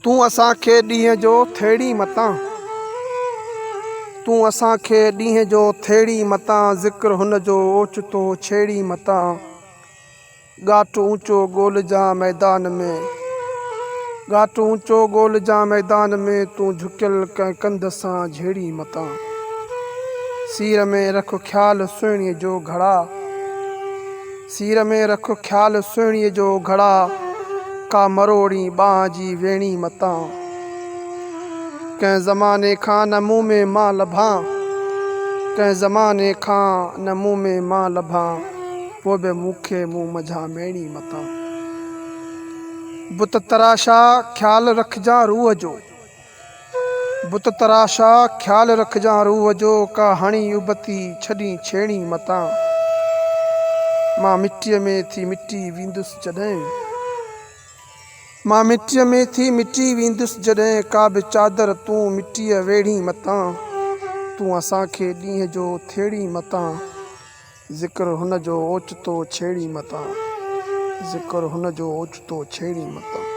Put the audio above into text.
तू असांखे ॾींहं जो थेड़ी मतां, तू असांखे ॾींहं जो थेड़ी मतां, ज़िक्र हुन जो ओचितो छेड़ी मतां। ॻाठ ऊंचो ॻोल्हिजां मैदान में, ॻाठ ऊंचो ॻोल्हिजां मैदान में, तू झुकियल कंहिं कंध सां झेड़ी मतां। सीर में रख ख़्याल सुहिणीअ जो घड़ा, सीर में रख ख़्याल सुहिणीअ जो घड़ा, का मरोड़ी बांह जी वेणी मतां। कंहिं ज़माने खां न मुंह में मां लभां, कंहिं ज़माने खां न मुंह में मां लभां, पोइ बि मूंखे मुंहुं मझां मेड़ी मतां। बुत तराशा ख़्याल रखजां रूह जो, बुत तराशा ख़्याल रखजां रूह जो, का हणी उबती छॾी छेड़ी मतां। मां मिटीअ में थी मिटी वेंदुसि जॾहिं, मां मिटीअ में थी मिटी वेंदुसि जॾहिं, का बि चादर तूं मिटीअ वेड़ी मतां। तू असांखे ॾींहं जो थेड़ी मतां, ज़िक्र हुन जो ओचितो छेड़ी मतां, ज़िक्र हुन जो ओचितो छेड़ी मतां।